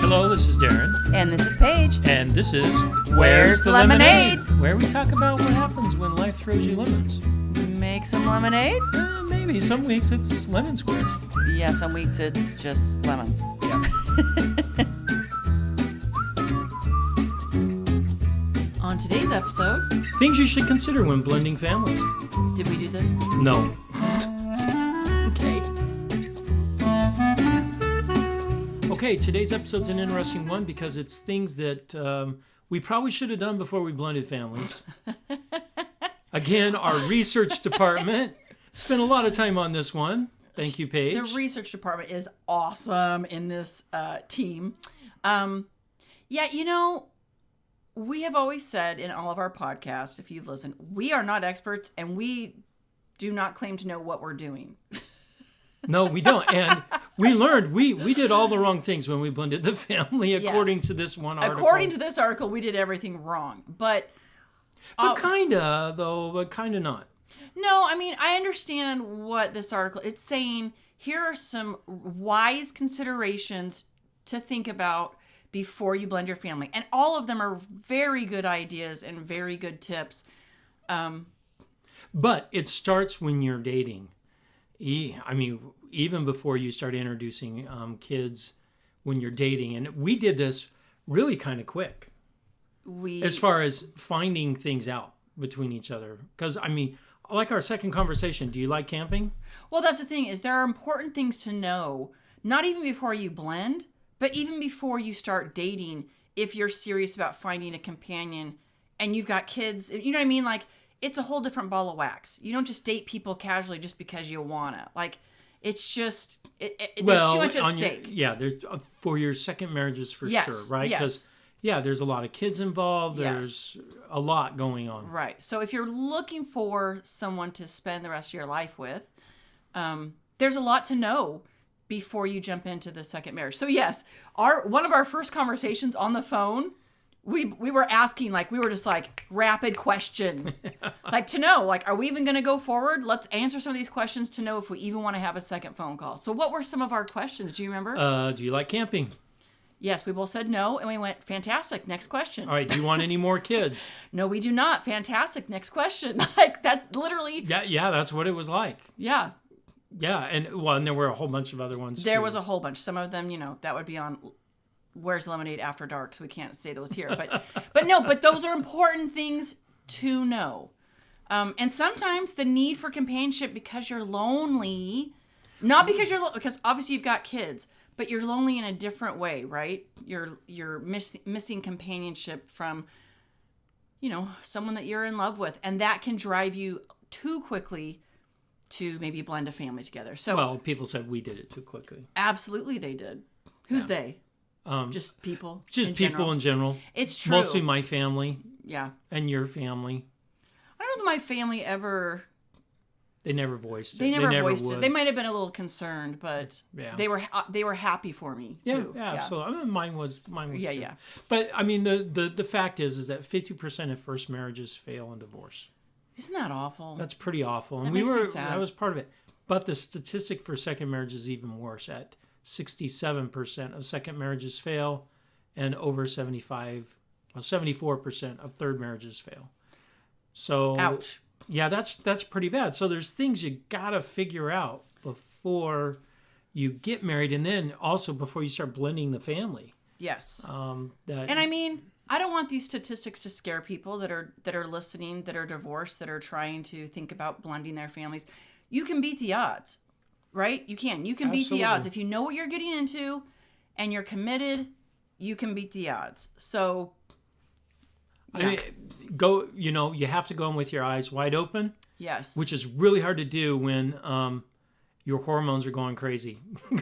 Hello, this is Darren. And this is Paige. And this is Where's the Lemonade? Where we talk about what happens when life throws you lemons. Make some lemonade? Maybe. Some weeks it's lemon squares. Yeah, some weeks it's just lemons. Yeah. On today's episode... Things you should consider when blending families. Did we do this? No. Okay. Okay, today's episode's an interesting one because it's things that we probably should have done before we blended families. Again, our research department spent a lot of time on this one. Thank you, Paige. The research department is awesome in this team. Yeah, you know, we have always said in all of our podcasts, if you've listened, we are not experts and we do not claim to know what we're doing. No, we don't. And we learned we did all the wrong things when we blended the family, according to this one article. According to this article, we did everything wrong. But kind of, though, but kind of not. No, I mean, I understand what this article, it's saying, here are some wise considerations to think about before you blend your family. And all of them are very good ideas and very good tips. But it starts when you're dating. I mean, even before you start introducing kids when you're dating. And we did this really kind of quick. As far as finding things out between each other. Because, I mean, like our second conversation, do you like camping? Well, that's the thing, is there are important things to know, not even before you blend, but even before you start dating, if you're serious about finding a companion and you've got kids. You know what I mean? Like, it's a whole different ball of wax. You don't just date people casually just because you wanna. Like, it's just, there's too much at stake. There's for your second marriages for sure, right? Because, there's a lot of kids involved. There's a lot going on. Right. So if you're looking for someone to spend the rest of your life with, there's a lot to know before you jump into the second marriage. So yes, one of our first conversations on the phone, we were asking, like, we were just like, rapid question. Like, to know, like, are we even going to go forward? Let's answer some of these questions to know if we even want to have a second phone call. So what were some of our questions? Do you remember? Do you like camping? Yes, we both said no, and we went, fantastic, next question. All right, do you want any more kids? No, we do not. Fantastic, next question. Like, that's literally... Yeah, that's what it was like. Yeah. Yeah, and there were a whole bunch of other ones, There was a whole bunch. Some of them, that would be on Where's Lemonade After Dark, so we can't say those here. But those are important things to know. And sometimes the need for companionship because you're lonely, not because because obviously you've got kids, but you're lonely in a different way, right? You're missing companionship from, someone that you're in love with. And that can drive you too quickly to maybe blend a family together. So, well, people said we did it too quickly. Absolutely they did. Who's they? Just people? Just people in general. It's true. Mostly my family. Yeah. And your family. I don't know that my family ever... They never voiced it. They never voiced it. They might have been a little concerned, but they were happy for me too. Yeah, absolutely. I mean, mine was too. Yeah. But I mean, the fact is that 50% of first marriages fail in divorce. Isn't that awful? That's pretty awful. And that makes me sad. That was part of it. But the statistic for second marriage is even worse. At 67% of second marriages fail, and over 74% of third marriages fail. So ouch. Yeah, that's pretty bad. So there's things you gotta figure out before you get married, and then also before you start blending the family. Yes. And I mean, I don't want these statistics to scare people that are listening, that are divorced, that are trying to think about blending their families. You can beat the odds, right? You can beat the odds if you know what you're getting into, and you're committed. You can beat the odds. So. Yeah. I mean, you have to go in with your eyes wide open. Yes. Which is really hard to do when your hormones are going crazy.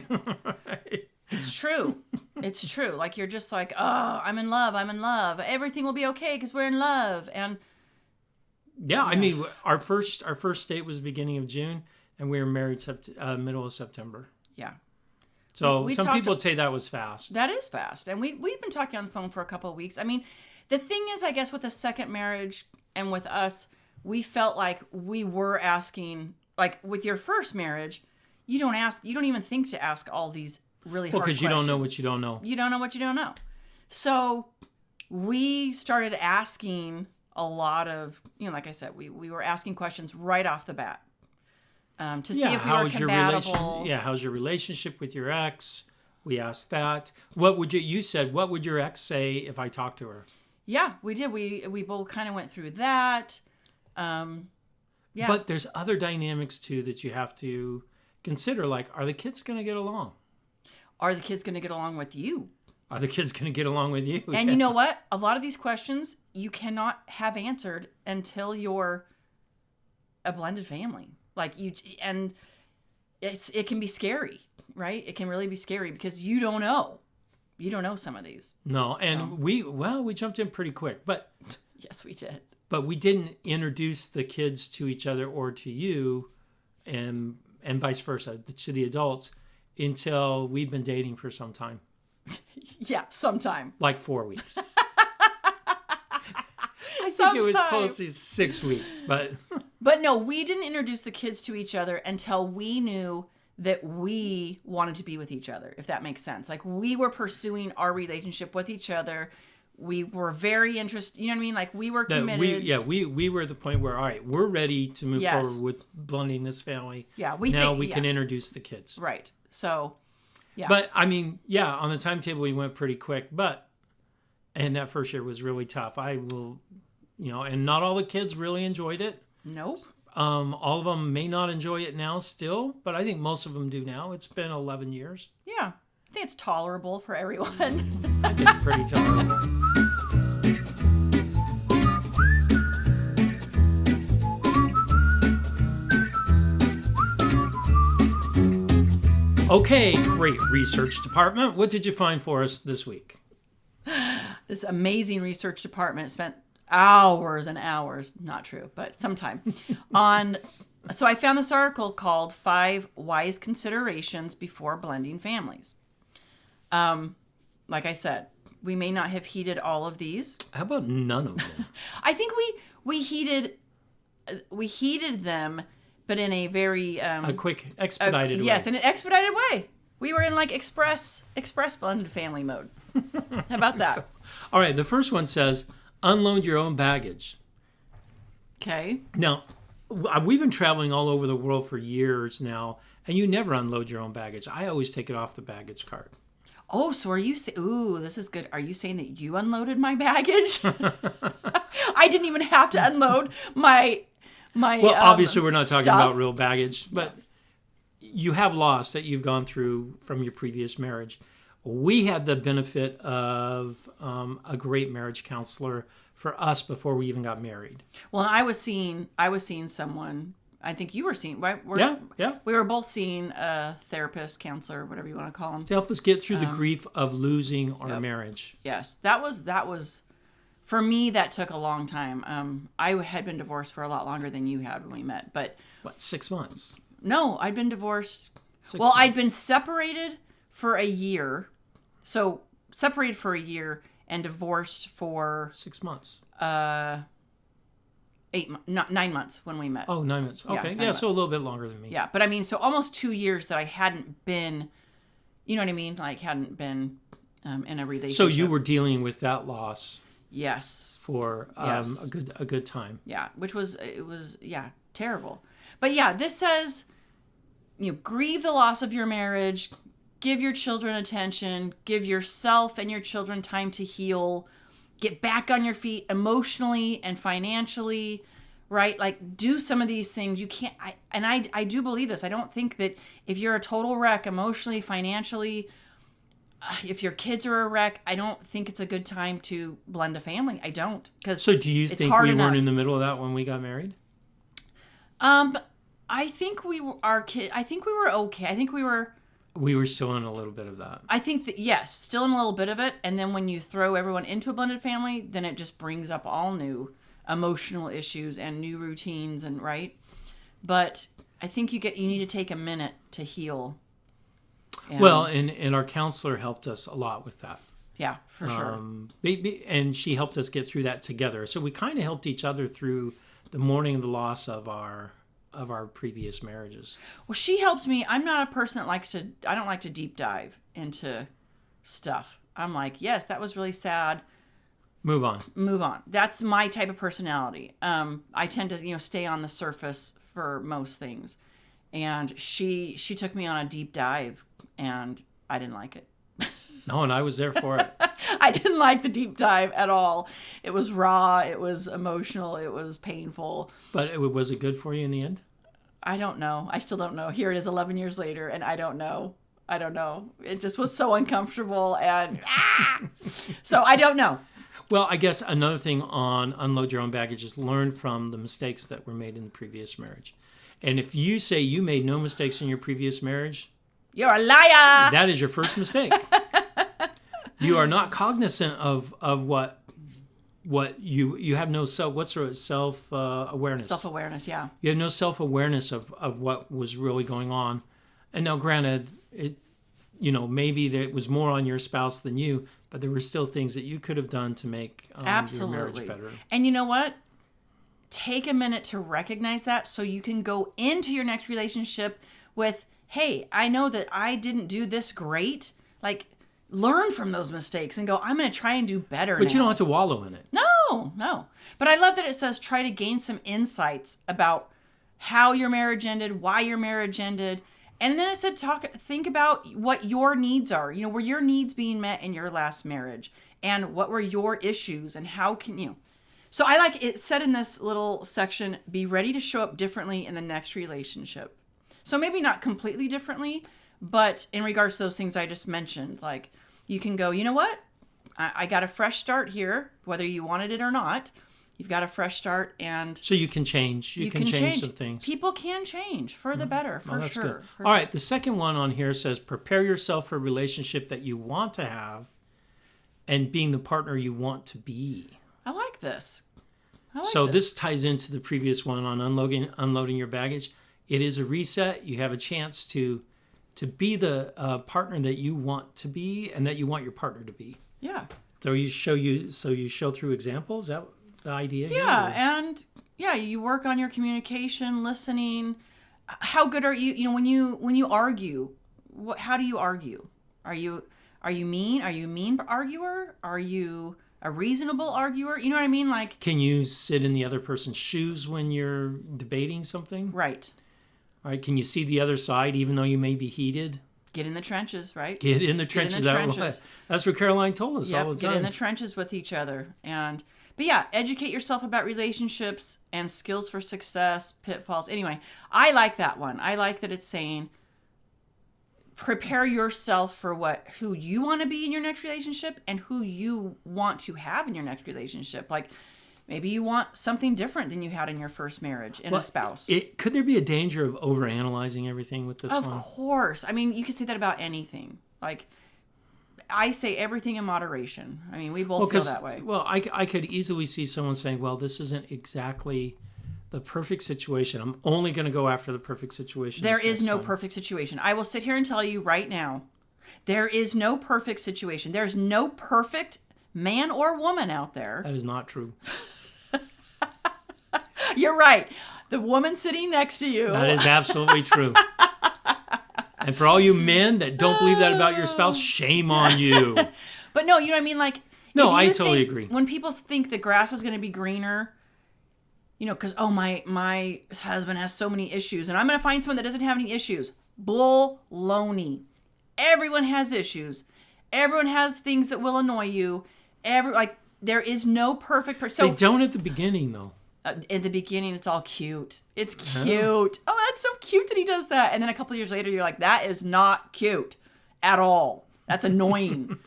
Right? It's true. It's true. Like, you're just like, oh, I'm in love. Everything will be okay because we're in love. And yeah, I mean, our first date was beginning of June, and we were married middle of September. Yeah. So some people would say that was fast. That is fast. And we've been talking on the phone for a couple of weeks. I mean, the thing is, I guess, with a second marriage and with us, we felt like we were asking, like with your first marriage, you don't even think to ask all these really hard questions. Because you don't know what you don't know. You don't know what you don't know. So we started asking a lot of, like I said, we were asking questions right off the bat to see if we were compatible. How's your relationship with your ex? We asked that. What would you said, what would your ex say if I talked to her? Yeah, we did. We both kind of went through that. Yeah. But there's other dynamics too that you have to consider. Like, are the kids going to get along? Are the kids going to get along with you? Are the kids going to get along with you? And you know what? A lot of these questions you cannot have answered until you're a blended family. And it can be scary, right? It can really be scary because you don't know. You don't know some of these. No, and we jumped in pretty quick, but yes, we did. But we didn't introduce the kids to each other or to you, and vice versa to the adults until we'd been dating for some time. Yeah, sometime. Like 4 weeks. I think it was close to 6 weeks, but But no, we didn't introduce the kids to each other until we knew that we wanted to be with each other, if that makes sense. Like, we were pursuing our relationship with each other. We were very interested, you know what I mean? Like, we were committed. We were at the point where, all right, we're ready to move forward with blending this family. Yeah, we can introduce the kids. Right. So, yeah. But, I mean, on the timetable, we went pretty quick. And that first year was really tough. I will, and not all the kids really enjoyed it. Nope. All of them may not enjoy it now still, but I think most of them do now. It's been 11 years. Yeah. I think it's tolerable for everyone. I think it's pretty tolerable. Okay, great research department. What did you find for us this week? This amazing research department spent hours and hours, not true, but some time, so I found this article called 5 Wise Considerations Before Blending Families. Like I said, we may not have heeded all of these. How about none of them? I think we heeded them, but in a very a quick, expedited way. Yes, in an expedited way. We were in like express blended family mode. How about that? All right, the first one says, unload your own baggage. Okay. Now, we've been traveling all over the world for years now, and you never unload your own baggage. I always take it off the baggage cart. Oh, so are you ooh, this is good. Are you saying that you unloaded my baggage? I didn't even have to unload my Well, obviously we're not talking stuff. about real baggage, but you have loss that you've gone through from your previous marriage. We had the benefit of a great marriage counselor for us before we even got married. Well, and I was seeing someone. I think you were seeing, right? Yeah. We were both seeing a therapist, counselor, whatever you want to call them, to help us get through the grief of losing our marriage. Yes, that was for me. That took a long time. I had been divorced for a lot longer than you had when we met, but 6 months? No, I'd been divorced. 6 months. I'd been separated for a year. So separated for a year and divorced for 6 months. 9 months when we met. Oh, 9 months. Okay. 9 Yeah, months. so a little bit longer than me. Yeah, but I mean, so almost 2 years that I hadn't been, you know what I mean? Like, hadn't been in a relationship. So you were dealing with that loss. Yes. For Yes. a good time. Yeah, it was terrible. But yeah, this says, grieve the loss of your marriage, give your children attention, give yourself and your children time to heal, get back on your feet emotionally and financially, right? Like, do some of these things. You can't, I do believe this. I don't think that if you're a total wreck emotionally, financially, if your kids are a wreck, I don't think it's a good time to blend a family. I don't. So do you think we weren't in the middle of that when we got married? I think we were okay. I think we were still in a little bit of that. I think that, yes, still in a little bit of it. And then when you throw everyone into a blended family, then it just brings up all new emotional issues and new routines and right. But I think you need to take a minute to heal. And our counselor helped us a lot with that. Yeah, for sure. And she helped us get through that together. So we kind of helped each other through the mourning of the loss of our our previous marriages. Well, she helped me. I'm not a person that I don't like to deep dive into stuff. I'm like, yes, that was really sad. Move on. That's my type of personality. I tend to, stay on the surface for most things. And she took me on a deep dive, and I didn't like it. No, and I was there for it. I didn't like the deep dive at all. It was raw. It was emotional. It was painful. But was it good for you in the end? I don't know. I still don't know. Here it is 11 years later, and I don't know. It just was so uncomfortable, and so I don't know. Well, I guess another thing on unload your own baggage is learn from the mistakes that were made in the previous marriage. And if you say you made no mistakes in your previous marriage, you're a liar. That is your first mistake. You are not cognizant of what you have no self awareness. Self-awareness, yeah. You have no self-awareness of what was really going on. And now, granted, maybe it was more on your spouse than you, but there were still things that you could have done to make your marriage better. And you know what? Take a minute to recognize that so you can go into your next relationship with, hey, I know that I didn't do this great. Like, learn from those mistakes and go, I'm going to try and do better But you don't have to wallow in it. No. But I love that it says try to gain some insights about how your marriage ended, why your marriage ended. And then it said think about what your needs are. Were your needs being met in your last marriage? And what were your issues? And how can you? So I like it said in this little section, be ready to show up differently in the next relationship. So maybe not completely differently, but in regards to those things I just mentioned, like you can go, you know what? I got a fresh start here, whether you wanted it or not. You've got a fresh start, and so you can change. You can change some things. People can change for the better, for sure. Good. All right, the second one on here says prepare yourself for a relationship that you want to have and being the partner you want to be. I like this. This ties into the previous one on unloading your baggage. It is a reset. You have a chance to be the partner that you want to be and that you want your partner to be. Yeah. So you show through examples. Is that the idea? Yeah, and you work on your communication, listening. How good are you? When you argue, how do you argue? Are you mean? Are you a mean arguer? Are you a reasonable arguer? You know what I mean? Like, can you sit in the other person's shoes when you're debating something? Right. All right. Can you see the other side even though you may be heated? Get in the trenches, right? Get in the trenches. That's what Caroline told us all the time. Get in the trenches with each other. But yeah, educate yourself about relationships and skills for success, pitfalls. Anyway, I like that one. I like that it's saying prepare yourself for who you want to be in your next relationship and who you want to have in your next relationship. Like, maybe you want something different than you had in your first marriage in a spouse. Could there be a danger of overanalyzing everything with this one? Of course. I mean, you can say that about anything. Like, I say everything in moderation. I mean, we both feel that way. Well, I could easily see someone saying, well, this isn't exactly the perfect situation. I'm only going to go after the perfect situation. There is no perfect situation. I will sit here and tell you right now, there is no perfect situation. There's no perfect man or woman out there. That is not true. You're right. The woman sitting next to you. That is absolutely true. And for all you men that don't believe that about your spouse, shame on you. But no, you know what I mean? Like, no, I totally agree. When people think the grass is going to be greener, because, my husband has so many issues and I'm going to find someone that doesn't have any issues. Bull-loney. Everyone has issues. Everyone has things that will annoy you. There is no perfect person. They don't at the beginning, though. In the beginning, it's all cute. It's cute. Oh, that's so cute that he does that. And then a couple of years later, you're like, that is not cute at all. That's annoying.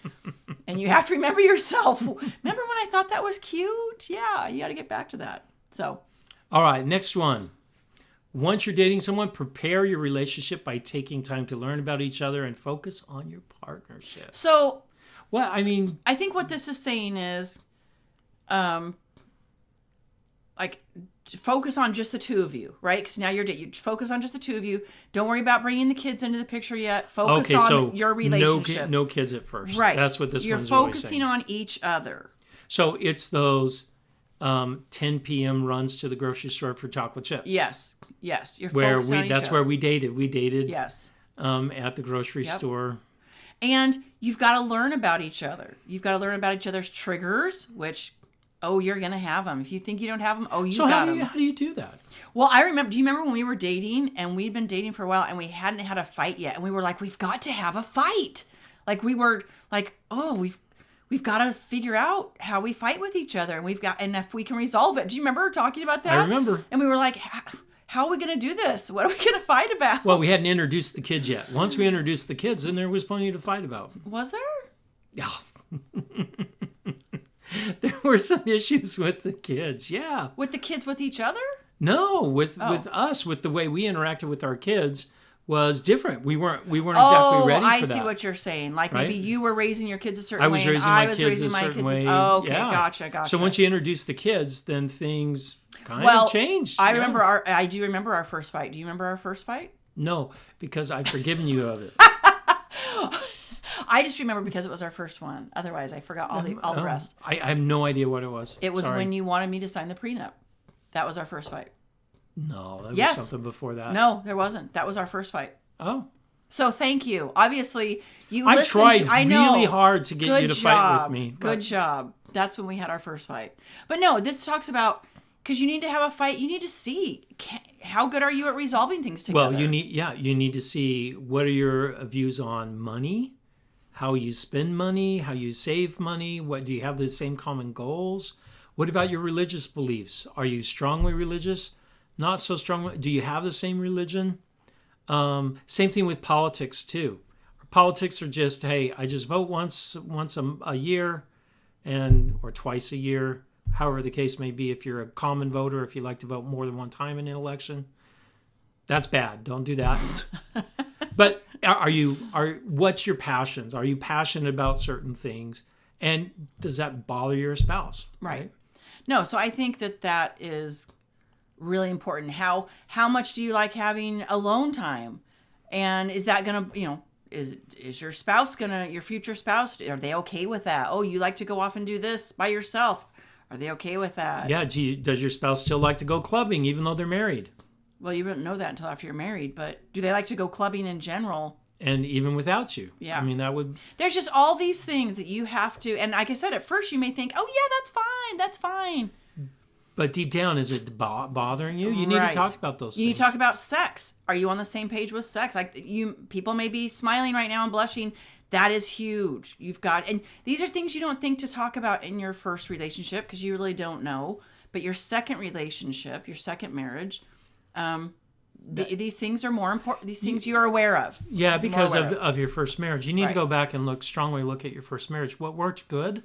And you have to remember yourself. Remember when I thought that was cute? Yeah, you got to get back to that. So. All right, next one. Once you're dating someone, prepare your relationship by taking time to learn about each other and focus on your partnership. So. Well, I mean. I think what this is saying is, focus on just the two of you, right? Because now you focus on just the two of you. Don't worry about bringing the kids into the picture yet. Focus on your relationship. No kids at first. Right. That's what this You're one's really saying. focusing on each other. So it's those 10 p.m. runs to the grocery store for chocolate chips. Yes. You're focused on each That's other. where we dated. We dated Yes. At the grocery store. And you've got to learn about each other. You've got to learn about each other's triggers, which, you're going to have them. If you think you don't have them, you got them. So how do you do that? Well, do you remember when we were dating and we'd been dating for a while and we hadn't had a fight yet? And we were like, we've got to have a fight. Like we were like, we've got to figure out how we fight with each other and if we can resolve it. Do you remember talking about that? I remember. And we were like, how are we going to do this? What are we going to fight about? Well, we hadn't introduced the kids yet. Once we introduced the kids, then there was plenty to fight about. Was there? Yeah. There were some issues with the kids. Yeah. With the kids with each other? No, with us, with the way we interacted with our kids was different. We weren't exactly ready for that. I see what you're saying. Like maybe you were raising your kids a certain way. I was raising my kids a certain way. Oh, okay, gotcha. So once you introduced the kids, then things kind of changed. I do remember our first fight. Do you remember our first fight? No, because I've forgiven you of it. I just remember because it was our first one. Otherwise, I forgot all the rest. I have no idea what it was. It was when you wanted me to sign the prenup. That was our first fight. No, that was something before that. No, there wasn't. That was our first fight. Oh. So thank you. Obviously, you I've listened. tried I know. really hard to get you to fight with me. Good job. That's when we had our first fight. But no, this talks about, because you need to have a fight, you need to see how good are you at resolving things together. Well, you need to see what are your views on money, how you spend money, how you save money, what do you have the same common goals? What about your religious beliefs? Are you strongly religious? Not so strongly. Do you have the same religion? Same thing with politics too. Politics are just, hey, I just vote once a year, or twice a year, however the case may be. If you're a common voter, if you like to vote more than one time in an election, that's bad. Don't do that. But what's your passions? Are you passionate about certain things? And does that bother your spouse? Right. No, so I think that is really important. How much do you like having alone time? And is that going to, is your spouse your future spouse, are they okay with that? Oh, you like to go off and do this by yourself. Are they okay with that? Yeah. Does your spouse still like to go clubbing even though they're married? Well, you wouldn't know that until after you're married, but do they like to go clubbing in general? And even without you. Yeah. I mean, that would... There's just all these things that you have to... And like I said, at first you may think, oh, yeah, that's fine. But deep down, is it bothering you? You need to talk about those things. You need to talk about sex. Are you on the same page with sex? Like, people may be smiling right now and blushing. That is huge. And these are things you don't think to talk about in your first relationship because you really don't know. But your second relationship, your second marriage... these things are more important. These things you're aware of. Yeah, because of your first marriage. You need to go back and strongly look at your first marriage. What worked good?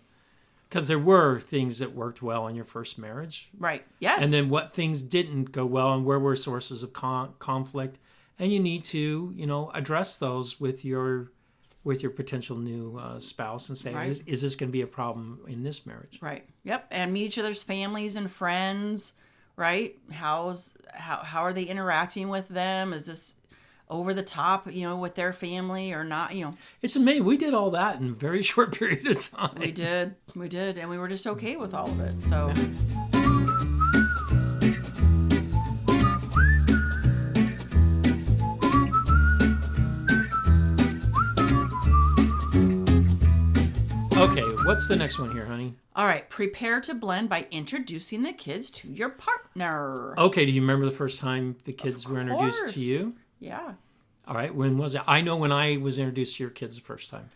Because there were things that worked well in your first marriage. Right. Yes. And then what things didn't go well and where were sources of conflict. And you need to, address those with your potential new spouse and say, is this going to be a problem in this marriage? Right. Yep. And meet each other's families and friends. Right? How are they interacting with them? Is this over the top, with their family or not? It's amazing. We did all that in a very short period of time. We did, and we were just okay with all of it. So. Okay, what's the next one here, honey? All right, prepare to blend by introducing the kids to your partner. Okay, do you remember the first time the kids were introduced to you? Yeah. All right, when was it? I know when I was introduced to your kids the first time.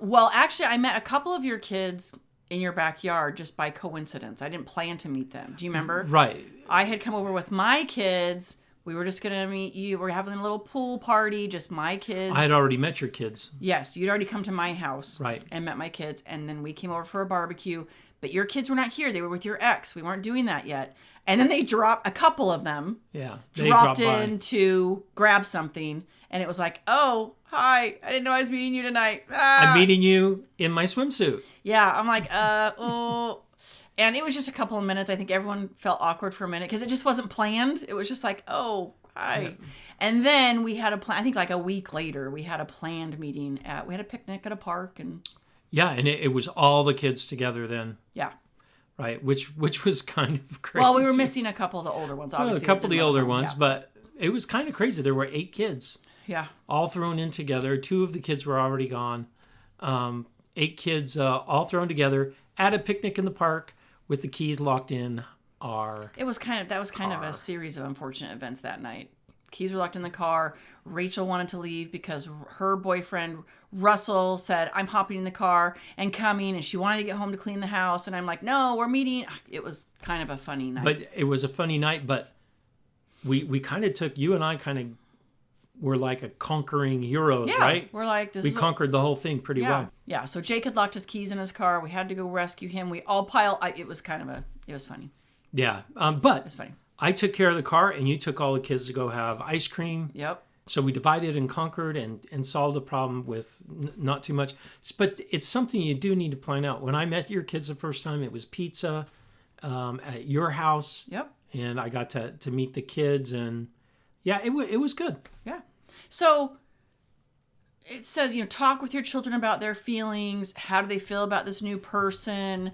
Well, actually, I met a couple of your kids in your backyard just by coincidence. I didn't plan to meet them. Do you remember? Right. I had come over with my kids. We were just going to meet you. We're having a little pool party, just my kids. I had already met your kids. Yes, you'd already come to my house. Right. And met my kids. And then we came over for a barbecue. But your kids were not here. They were with your ex. We weren't doing that yet. And then a couple of them dropped in to grab something. And it was like, oh, hi. I didn't know I was meeting you tonight. Ah. I'm meeting you in my swimsuit. Yeah, I'm like, oh. And it was just a couple of minutes. I think everyone felt awkward for a minute because it just wasn't planned. It was just like, oh, hi. Yeah. And then we had I think like a week later, we had a planned meeting we had a picnic at a park. And yeah, and it was all the kids together then. Yeah. right? Which was kind of crazy. Well, we were missing a couple of the older ones, obviously. A couple of the older ones, yeah. but it was kind of crazy. There were 8 kids. Yeah. All thrown in together. 2 of the kids were already gone. 8 kids all thrown together at a picnic in the park with the keys locked in our That was kind of a series of unfortunate events that night. Keys were locked in the car. Rachel wanted to leave because her boyfriend Russell said, "I'm hopping in the car and coming," and she wanted to get home to clean the house. And I'm like, "No, we're meeting." It was kind of a funny night. But it was a funny night. But we kind of took, you and I kind of were like a conquering heroes, right? We're like we conquered the whole thing pretty well. Yeah. So Jake had locked his keys in his car. We had to go rescue him. We all it was it was funny. Yeah. But it's funny. I took care of the car, and you took all the kids to go have ice cream. Yep. So we divided and conquered and solved the problem with not too much. But it's something you do need to plan out. When I met your kids the first time, it was pizza at your house. Yep. And I got to meet the kids, and yeah, it was good. Yeah. So it says, talk with your children about their feelings. How do they feel about this new person?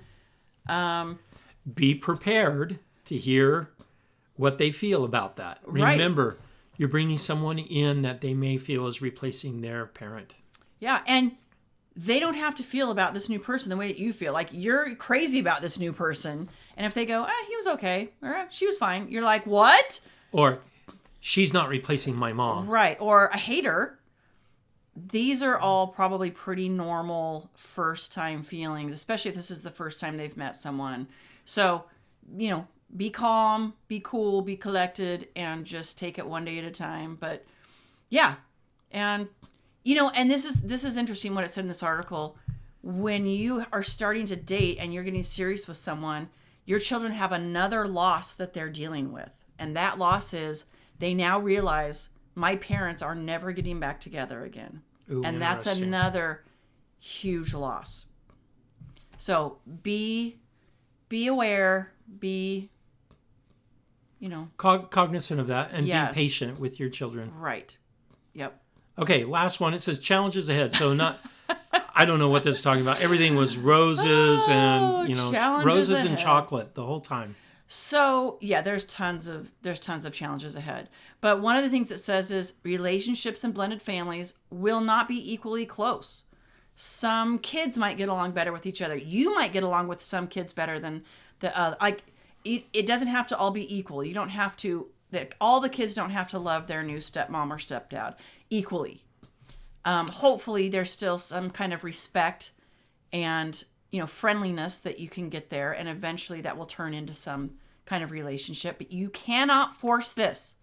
Be prepared to hear what they feel about that. Right. Remember, you're bringing someone in that they may feel is replacing their parent. Yeah, and they don't have to feel about this new person the way that you feel. Like, you're crazy about this new person. And if they go, he was okay, or she was fine, you're like, what? Or, she's not replacing my mom. Right, or I hate her. These are all probably pretty normal first-time feelings, especially if this is the first time they've met someone. So, be calm, be cool, be collected, and just take it one day at a time. But yeah, and and this is interesting what it said in this article. When you are starting to date and you're getting serious with someone, your children have another loss that they're dealing with, and that loss is they now realize my parents are never getting back together again. Ooh, and that's another huge loss. So be aware, be cognizant of that, and yes. Be patient with your children. Right. Yep. Okay, last one. It says challenges ahead. So I don't know what this is talking about. Everything was roses and roses ahead. And chocolate the whole time. So yeah, there's tons of challenges ahead. But one of the things it says is relationships in blended families will not be equally close. Some kids might get along better with each other. You might get along with some kids better than the other. It doesn't have to all be equal. You don't have to. All the kids don't have to love their new stepmom or stepdad equally. Hopefully, there's still some kind of respect and friendliness that you can get there, and eventually that will turn into some kind of relationship. But you cannot force this.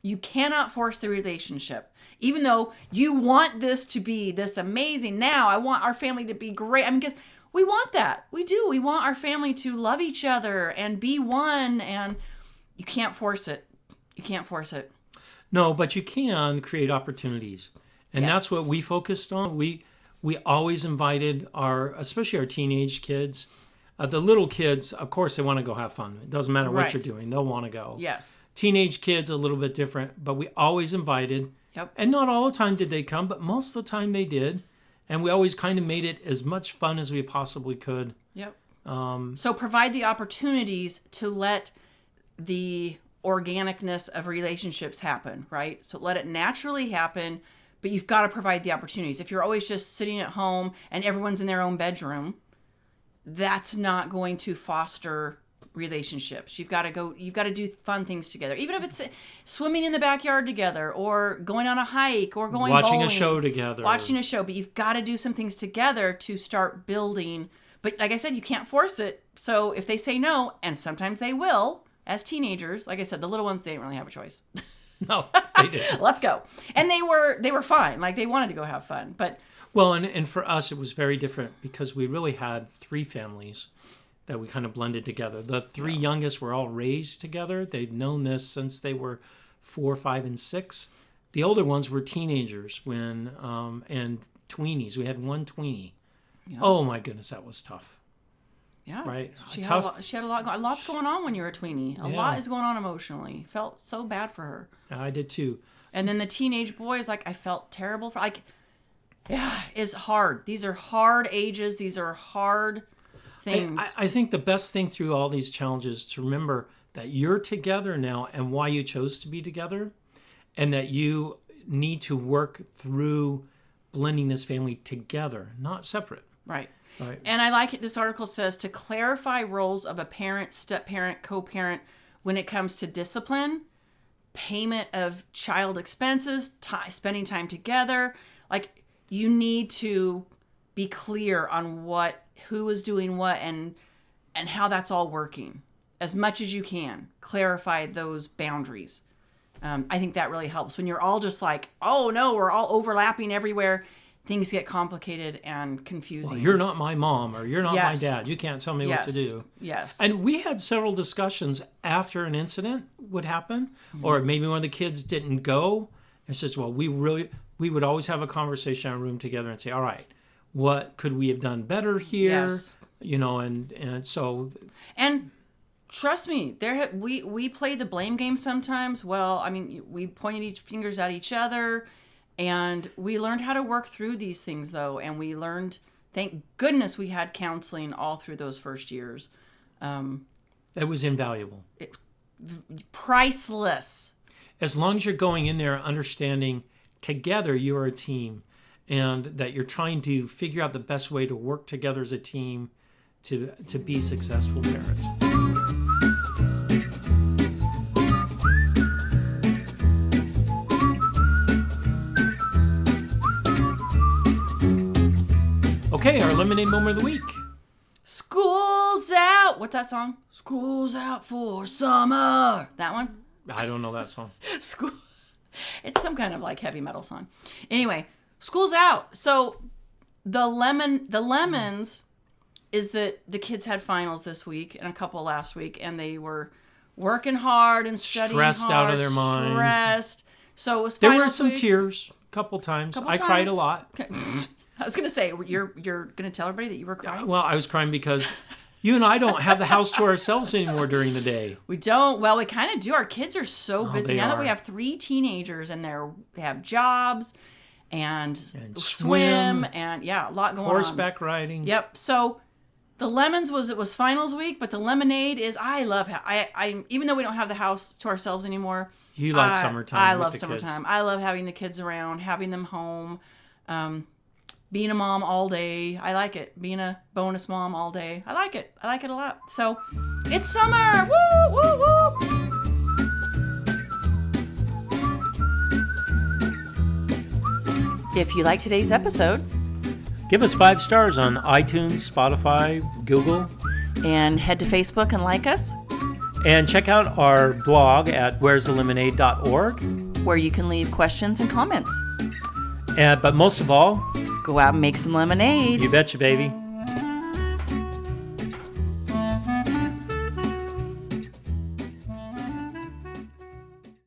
You cannot force the relationship. Even though you want this to be this amazing, now I want our family to be great. I mean, because we want that. We do. We want our family to love each other and be one, and you can't force it. You can't force it. No, but you can create opportunities. And yes. That's what we focused on. We always invited especially our teenage kids. The little kids, of course, they want to go have fun. It doesn't matter what right. you're doing. They'll want to go. Yes. Teenage kids, a little bit different, but we always invited. Yep. And not all the time did they come, but most of the time they did. And we always kind of made it as much fun as we possibly could. Yep. So provide the opportunities to let the organicness of relationships happen, right? So let it naturally happen, but you've got to provide the opportunities. If you're always just sitting at home and everyone's in their own bedroom, that's not going to foster relationships. You've got to do fun things together. Even if it's swimming in the backyard together, or going on a hike, or going watching bowling, a show together. Watching a show, but you've got to do some things together to start building. But like I said, you can't force it. So if they say no, and sometimes they will, as teenagers, like I said, the little ones, they didn't really have a choice. No, they didn't. Let's go. And they were fine. Like, they wanted to go have fun. But well, and for us, it was very different because we really had 3 families that we kind of blended together. The 3 youngest were all raised together. They'd known this since they were 4, 5, and 6. The older ones were teenagers and tweenies. We had 1 tweenie. Yeah. Oh my goodness, that was tough. Yeah. Right. She had a lot's going on when you're a tweenie. A lot is going on emotionally. Felt so bad for her. I did too. And then the teenage boys, I felt terrible for. It's hard. These are hard ages. These are hard things. I think the best thing through all these challenges is to remember that you're together now and why you chose to be together, and that you need to work through blending this family together, not separate. Right. Right. And I like it. This article says to clarify roles of a parent, step-parent, co-parent when it comes to discipline, payment of child expenses, spending time together. Like, you need to be clear on who is doing what and how that's all working as much as you can. Clarify those boundaries. I think that really helps. When you're all just like, oh no, we're all overlapping everywhere, things get complicated and confusing. Well, you're not my mom, or you're not my dad. You can't tell me what to do. Yes. And we had several discussions after an incident would happen, or maybe one of the kids didn't go. It's just, well, we would always have a conversation in a room together and say, all right, what could we have done better here? Yes. And so. And trust me, we play the blame game sometimes. Well, I mean, we pointed fingers at each other. And we learned how to work through these things, though. And we learned, thank goodness we had counseling all through those first years. It was invaluable. Priceless. As long as you're going in there understanding together you're a team, and that you're trying to figure out the best way to work together as a team to be successful parents. Okay, our lemonade moment of the week. School's out. What's that song? School's out for summer. That one? I don't know that song. School. It's some kind of like heavy metal song. Anyway, school's out. So the lemons is that the kids had finals this week and a couple last week, and they were working hard and studying stressed hard, out of their mind. Stressed. So it was there finals were some week. Tears a couple times. I cried a lot. I was going to say, you're going to tell everybody that you were crying? Well, I was crying because you and I don't have the house to ourselves anymore during the day. We don't. Well, we kind of do. Our kids are so busy now that we are. have 3 teenagers, and they have jobs and swim and a lot going on. Horseback riding. Yep. So the lemons was finals week, but the lemonade is, I love I even though we don't have the house to ourselves anymore. You like summertime. I love the summertime. Kids. I love having the kids around, having them home. Being a mom all day. I like it. Being a bonus mom all day. I like it. I like it a lot. So, it's summer! Woo, woo, woo! If you like today's episode, give us 5 stars on iTunes, Spotify, Google. And head to Facebook and like us. And check out our blog at where'sthelemonade.org, where you can leave questions and comments. But most of all, go out and make some lemonade. You betcha, baby.